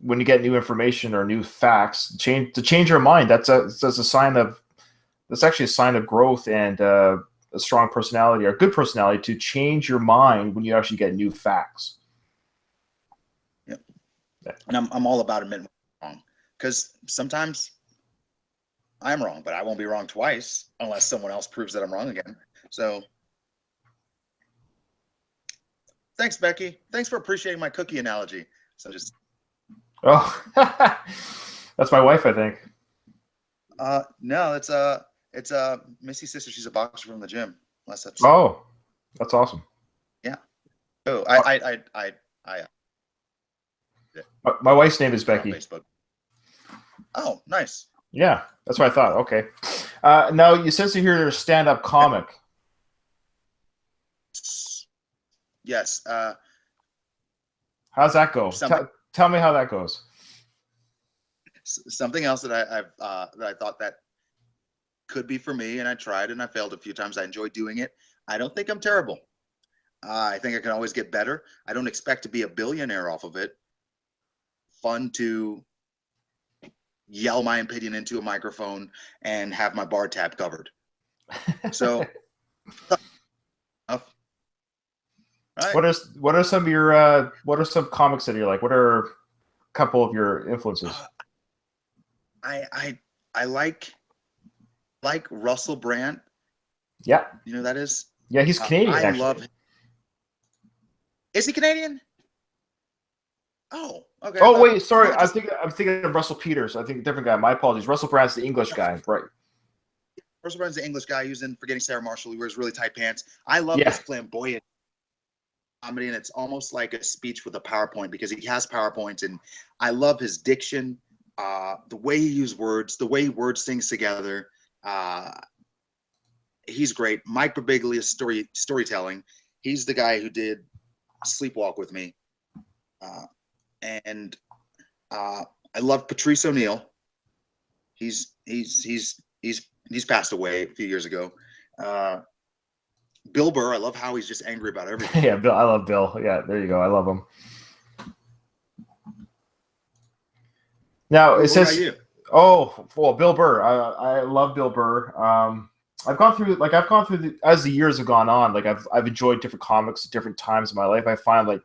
S2: when you get new information or new facts. Change your mind. That's actually a sign of growth and a strong personality or a good personality to change your mind when you actually get new facts.
S1: Yeah. And I'm all about admitting I'm wrong, because sometimes I'm wrong, but I won't be wrong twice unless someone else proves that I'm wrong again. So thanks, Becky. Thanks for appreciating my cookie analogy. So just
S2: that's my wife, I think.
S1: No, it's Missy's sister. She's a boxer from the gym. Unless that's
S2: that's awesome.
S1: Yeah. Oh, I
S2: My wife's name is
S1: on
S2: Becky.
S1: Facebook. Oh, nice.
S2: Yeah, that's what I thought. Okay. Now, you said here you're a stand-up comic.
S1: Yes.
S2: How's that go?
S1: Something,
S2: Tell me how that goes.
S1: something else that I thought that could be for me, and I tried and I failed a few times. I enjoy doing it. I don't think I'm terrible. I think I can always get better. I don't expect to be a billionaire off of it. Fun to yell my opinion into a microphone and have my bar tab covered. So, right.
S2: What are some of your what are some comics that you're like? What are a couple of your influences?
S1: I like Russell Brand.
S2: Yeah.
S1: You know who that is?
S2: Yeah, he's Canadian.
S1: I
S2: actually.
S1: love him. Is he Canadian? Oh, okay.
S2: Oh wait, sorry. I'm thinking of Russell Peters. I think a different guy. My apologies. Russell Brand's the English guy, right?
S1: Russell Brand's the English guy. He was in Forgetting Sarah Marshall. He wears really tight pants. I love
S2: Yeah.
S1: his flamboyant comedy, and it's almost like a speech with a PowerPoint because he has PowerPoints, and I love his diction, the way he uses words, the way words things together. He's great. Mike Birbiglia's storytelling. He's the guy who did Sleepwalk with me, and I love Patrice O'Neill. He's passed away a few years ago. Bill Burr, I love how he's just angry about everything.
S2: Yeah, Bill. I love Bill. Yeah, there you go. I love him. Now it says,
S1: you?
S2: "Oh, well, Bill Burr. I love Bill Burr. I've gone through as the years have gone on. Like I've enjoyed different comics at different times in my life. I find like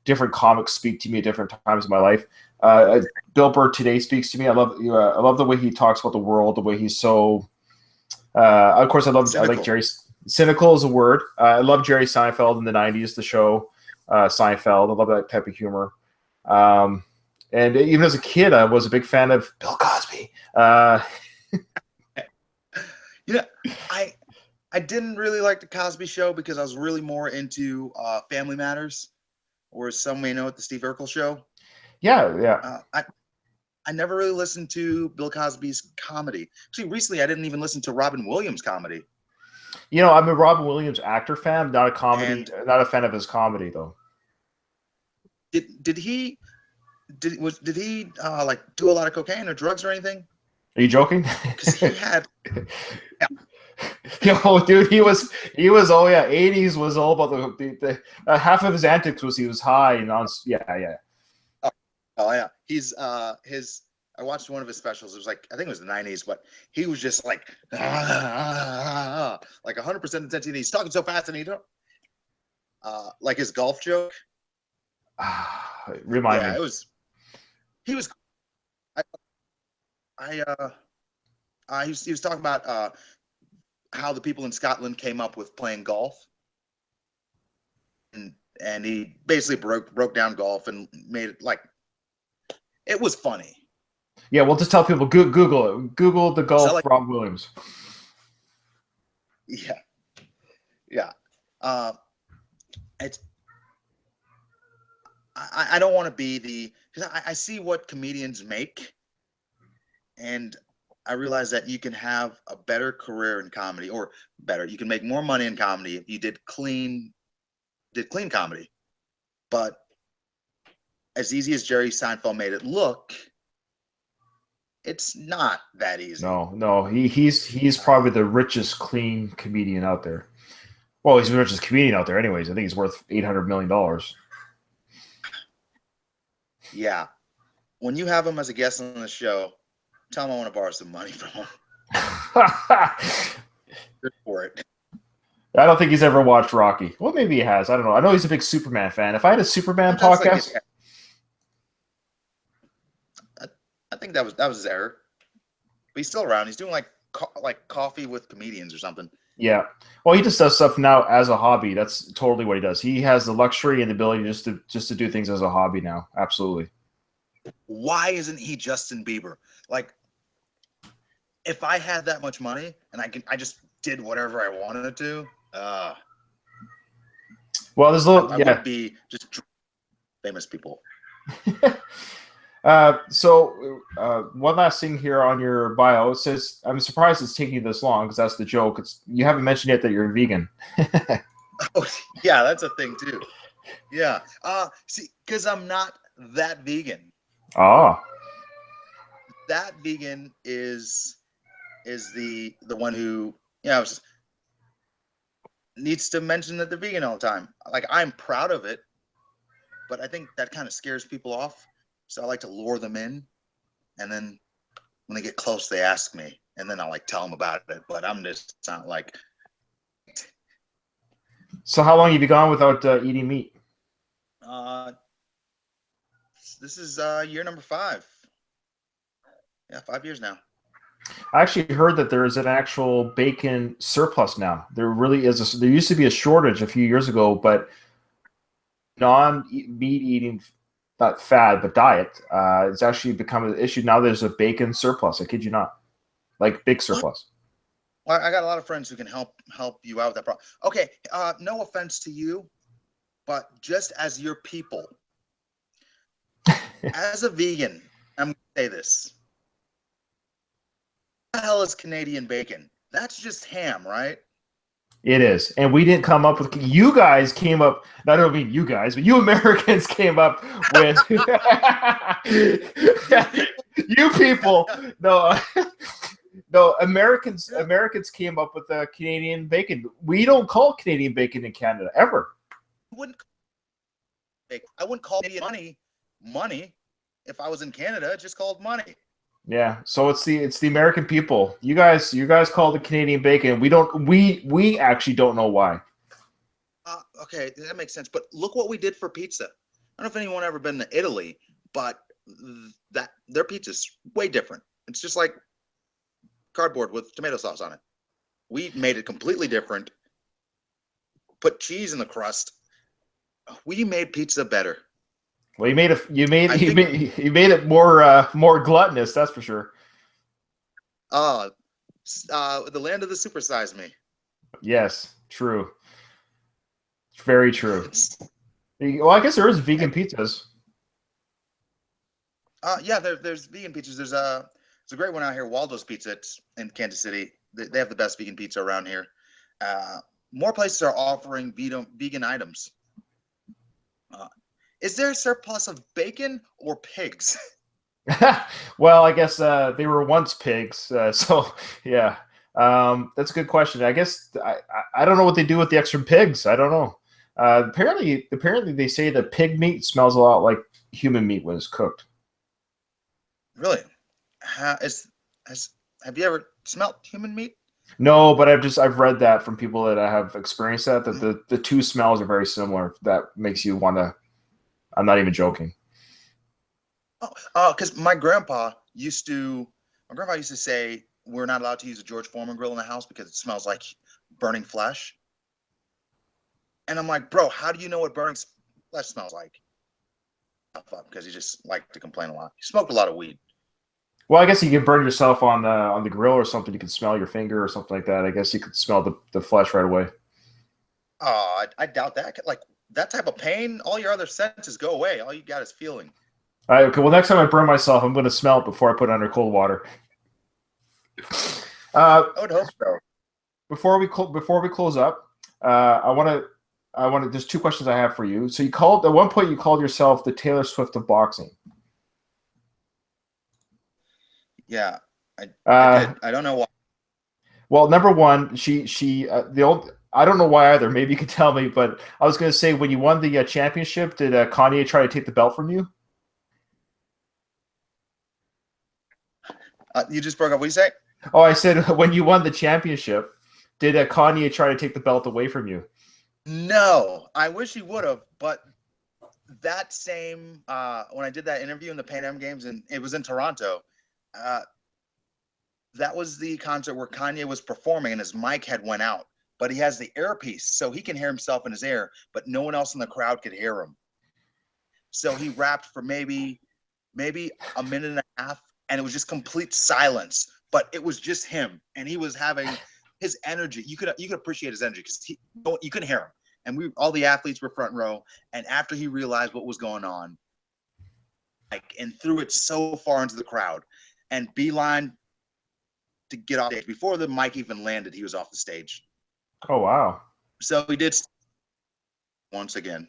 S2: different comics speak to me at different times in my life. Bill Burr today speaks to me. I love the way he talks about the world. The way he's so. Of course, I like Jerry. Cynical is a word. I love Jerry Seinfeld in the '90s. The show Seinfeld. I love that type of humor. And even as a kid, I was a big fan of Bill Cosby.
S1: I didn't really like the Cosby Show because I was really more into Family Matters, or as some may know it, the Steve Urkel Show.
S2: Yeah.
S1: I never really listened to Bill Cosby's comedy. Actually, recently I didn't even listen to Robin Williams' comedy.
S2: You know, I'm a Robin Williams actor fan, not a fan of his comedy though.
S1: Did he like do a lot of cocaine or drugs or anything?
S2: Are you joking?
S1: Because he had. Yeah.
S2: Yo, dude, he was. Oh yeah, '80s was all about the half of his antics was he was high and on. Yeah.
S1: Oh yeah, he's his. I watched one of his specials. It was like I think it was the '90s, but he was just like 100% attention. He's talking so fast, and he don't like his golf joke.
S2: Remind me.
S1: It was. He was. He was talking about how the people in Scotland came up with playing golf, and he basically broke down golf and made it like it was funny.
S2: Yeah, we'll just tell people Google it. Google the golf Rob Williams.
S1: Yeah. It's. I don't want to be because I see what comedians make, and I realize that you can have a better career in comedy, or better, you can make more money in comedy if you did clean comedy. But as easy as Jerry Seinfeld made it look, it's not that easy.
S2: No, he's probably the richest clean comedian out there. Well, he's the richest comedian out there, anyways. I think he's worth $800 million.
S1: Yeah, when you have him as a guest on the show, tell him I want to borrow some money from him. Good for it.
S2: I don't think he's ever watched Rocky. Well, maybe he has. I don't know. I know he's a big Superman fan. If I had a Superman podcast,
S1: I think that was his error. But he's still around. He's doing like coffee with comedians or something.
S2: Yeah. Well, he just does stuff now as a hobby. That's totally what he does. He has the luxury and the ability just to do things as a hobby now. Absolutely.
S1: Why isn't he Justin Bieber? Like, if I had that much money and I just did whatever I wanted to.
S2: Well, there's a little.
S1: I would be just famous people.
S2: One last thing here on your bio. It says, I'm surprised it's taking you this long because that's the joke. You haven't mentioned yet that you're a vegan.
S1: Oh, yeah, that's a thing too. Yeah. See, because I'm not that vegan.
S2: Oh.
S1: That vegan is the one who, needs to mention that they're vegan all the time. Like, I'm proud of it, but I think that kind of scares people off. So I like to lure them in, and then when they get close, they ask me, and then I'll like tell them about it. But I'm just not like.
S2: So how long have you gone without eating meat?
S1: This is year number 5. Yeah, 5 years now.
S2: I actually heard that there is an actual bacon surplus now. There really is. There used to be a shortage a few years ago, but non-meat eating, not fad, but diet, it's actually become an issue. Now there's a bacon surplus. I kid you not. Like big surplus.
S1: Well, I got a lot of friends who can help you out with that problem. Okay, no offense to you, but just as your people, as a vegan, I'm going to say this. What the hell is Canadian bacon? That's just ham, right?
S2: It is. And we didn't come up with, you guys came up, I don't mean you guys, but you Americans came up with, you people, no, Americans came up with Canadian bacon. We don't call Canadian bacon in Canada, ever.
S1: I wouldn't call Canadian money if I was in Canada. It's just called money.
S2: Yeah, so it's the American people. You guys call it Canadian bacon. We actually don't know why.
S1: Okay, that makes sense. But look what we did for pizza. I don't know if anyone ever been to Italy, but their pizza's way different. It's just like cardboard with tomato sauce on it. We made it completely different. Put cheese in the crust. We made pizza better.
S2: Well, you made it more gluttonous, that's for sure.
S1: The land of the supersize me.
S2: Yes, true. Very true. Well, I guess there is vegan pizzas.
S1: Yeah, there's vegan pizzas. There's a great one out here, Waldo's Pizza. It's in Kansas City. They have the best vegan pizza around here. More places are offering vegan items. Is there a surplus of bacon or pigs?
S2: Well, I guess they were once pigs. So yeah, that's a good question. I guess I don't know what they do with the extra pigs. I don't know. Apparently they say that pig meat smells a lot like human meat when it's cooked.
S1: Really? Have you ever smelled human meat?
S2: No, but I've read that from people that have experienced that the two smells are very similar. That makes you want to. I'm not even joking.
S1: Oh, because my grandpa used to say we're not allowed to use a George Foreman grill in the house because it smells like burning flesh. And I'm like, bro, how do you know what burning flesh smells like? Because he just liked to complain a lot. He smoked a lot of weed.
S2: Well, I guess you could burn yourself on the grill or something. You could smell your finger or something like that. I guess you could smell the flesh right away.
S1: Oh, I doubt that. Like that type of pain, all your other senses go away. All you got is feeling.
S2: All right, okay. Well, next time I burn myself, I'm going to smell it before I put it under cold water.
S1: I would hope so.
S2: Before we close up, I want to. There's 2 questions I have for you. So at one point you called yourself the Taylor Swift of boxing.
S1: Yeah, I did. I don't know why.
S2: Well, number one, I don't know why either. Maybe you could tell me, but I was going to say when you won the championship, did Kanye try to take the belt from you?
S1: You just broke up. What do you say?
S2: Oh, I said when you won the championship, did Kanye try to take the belt away from you?
S1: No, I wish he would have, but that same when I did that interview in the Pan Am Games, and it was in Toronto, that was the concert where Kanye was performing and his mic had went out, but he has the earpiece, so he can hear himself in his ear, but no one else in the crowd could hear him. So he rapped for maybe a minute and a half, and it was just complete silence, but it was just him, and he was having his energy. You could appreciate his energy because you couldn't hear him, and all the athletes were front row. And after he realized what was going on, and threw it so far into the crowd, and beeline to get off stage. Before the mic even landed, he was off the stage.
S2: Oh, wow.
S1: So he did once again.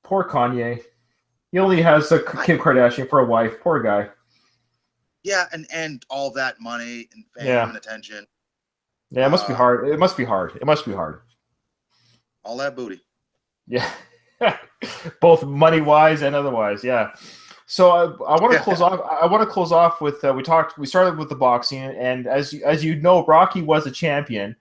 S2: Poor Kanye. He only has a Kim Kardashian for a wife. Poor guy.
S1: Yeah, and all that money and fame and attention.
S2: Yeah, it must be hard. It must be hard. It must be hard.
S1: All that booty.
S2: Yeah. Both money-wise and otherwise, yeah. So I want to close off. I want to close off with we started with the boxing, and as you know, Rocky was a champion,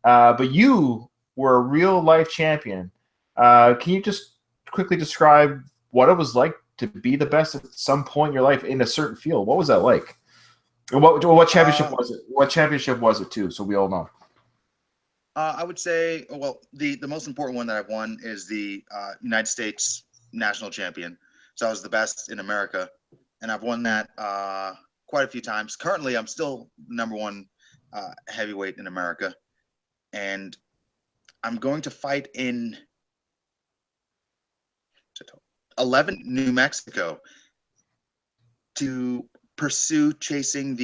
S2: but you were a real life champion. Can you just quickly describe what it was like to be the best at some point in your life in a certain field? What was that like? And what championship was it? What championship was it too? So we all know.
S1: I would say, well, the most important one that I've won is the United States national champion. So I was the best in America, and I've won that quite a few times. Currently, I'm still #1 heavyweight in America, and I'm going to fight in 11, New Mexico, to pursue chasing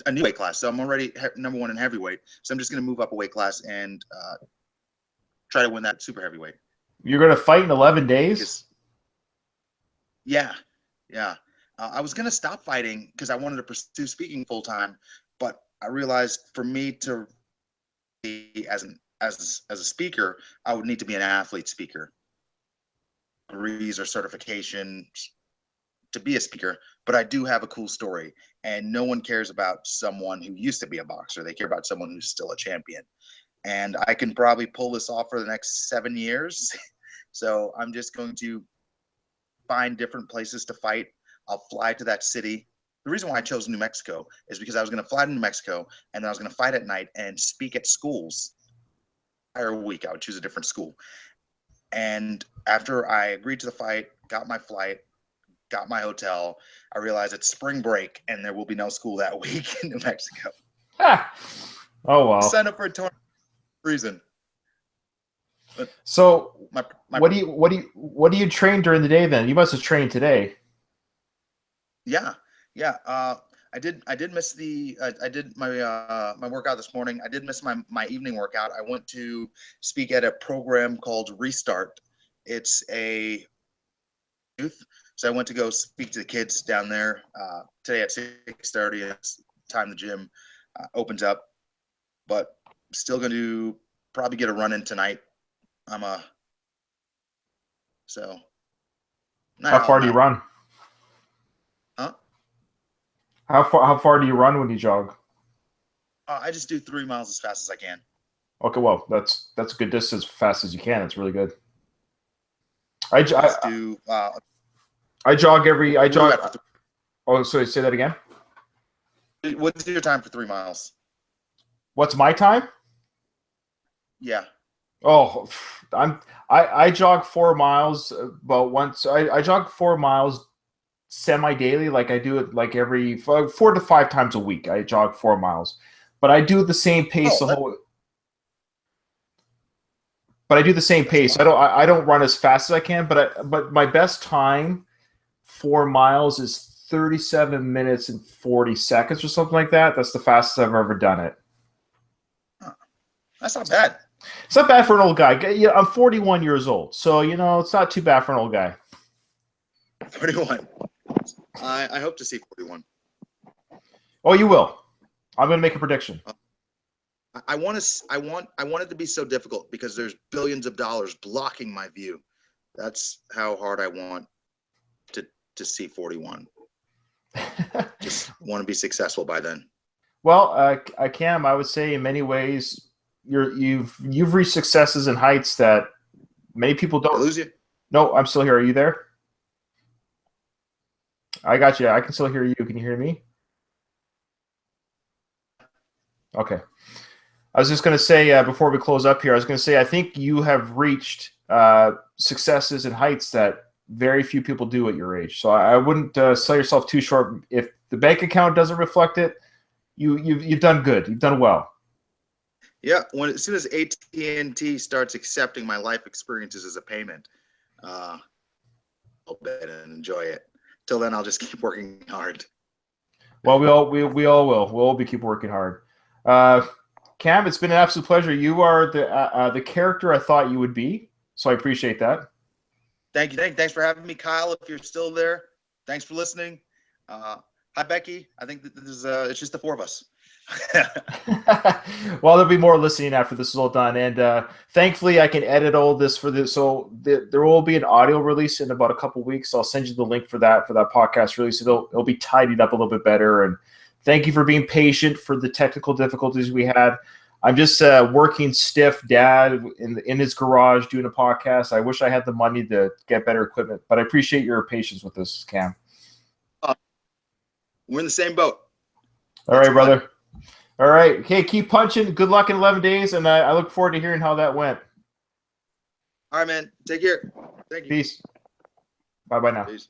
S1: a new weight class. So I'm already #1 in heavyweight. So I'm just going to move up a weight class and try to win that super heavyweight.
S2: You're going to fight in 11 days?
S1: Yeah. I was going to stop fighting because I wanted to pursue speaking full time, but I realized for me to be as a speaker, I would need to be an athlete speaker. Degrees or certifications to be a speaker, but I do have a cool story, and no one cares about someone who used to be a boxer. They care about someone who's still a champion, and I can probably pull this off for the next 7 years. So I'm just going to find different places to fight. I'll fly to that city. The reason why I chose New Mexico is because I was going to fly to New Mexico, and then I was going to fight at night and speak at schools. Entire week, I would choose a different school. And after I agreed to the fight, got my flight, got my hotel, I realized it's spring break and there will be no school that week in New Mexico.
S2: Oh, wow.
S1: Sign up for a tournament reason. But
S2: so what do you train during the day then? You must have trained today.
S1: Yeah. I did miss I did my workout this morning. I did miss my evening workout. I went to speak at a program called Restart. It's a youth. So I went to go speak to the kids down there today at 6:30. It's time the gym opens up, but still going to probably get a run in tonight. So.
S2: How far do you run?
S1: Huh?
S2: How far do you run when you jog?
S1: I just do 3 miles as fast as I can.
S2: Okay, well that's a good distance, as fast as you can. It's really good. I jog every. Oh, sorry. Say that again.
S1: What's your time for 3 miles?
S2: What's my time?
S1: Yeah.
S2: Oh, I jog 4 miles about once. I jog 4 miles semi-daily. Like I do it like every 4 to 5 times a week. I jog 4 miles, but I do the same pace the whole. But I do the same pace. I don't run as fast as I can, but my best time 4 miles is 37 minutes and 40 seconds or something like that. That's the fastest I've ever done it.
S1: Huh. That's not bad.
S2: It's not bad for an old guy. Yeah, I'm 41 years old, so it's not too bad for an old guy.
S1: 41. I hope to see 41.
S2: Oh, you will. I'm going to make a prediction.
S1: I want it to be so difficult because there's billions of dollars blocking my view. That's how hard I want to see 41. Just want to be successful by then.
S2: Well, Cam, I would say in many ways you've reached successes and heights that many people don't.
S1: Did I lose you?
S2: No, I'm still here. Are you there? I got you. I can still hear you. Can you hear me? Okay. I was just going to say before we close up here, I was going to say I think you have reached successes and heights that very few people do at your age. So I wouldn't sell yourself too short. If the bank account doesn't reflect it, you've done good. You've done well.
S1: Yeah. As soon as AT&T starts accepting my life experiences as a payment, I'll bet. it and enjoy it. Till then, I'll just keep working hard.
S2: Well, we all will. We'll all keep working hard. Cam, it's been an absolute pleasure. You are the character I thought you would be, so I appreciate that.
S1: Thank you. Thanks for having me, Kyle. If you're still there, thanks for listening. Hi, Becky. I think that this is it's just the four of us.
S2: Well, there'll be more listening after this is all done, and thankfully I can edit all this for this. So there will be an audio release in about a couple weeks. So I'll send you the link for that podcast release. It'll be tidied up a little bit better. And thank you for being patient for the technical difficulties we had. I'm just working stiff dad in his garage doing a podcast. I wish I had the money to get better equipment, but I appreciate your patience with this, Cam.
S1: We're in the same boat.
S2: All right, brother. All right. Okay, keep punching. Good luck in 11 days, and I look forward to hearing how that went.
S1: All right, man. Take care. Thank you.
S2: Peace. Bye-bye now.
S1: Peace.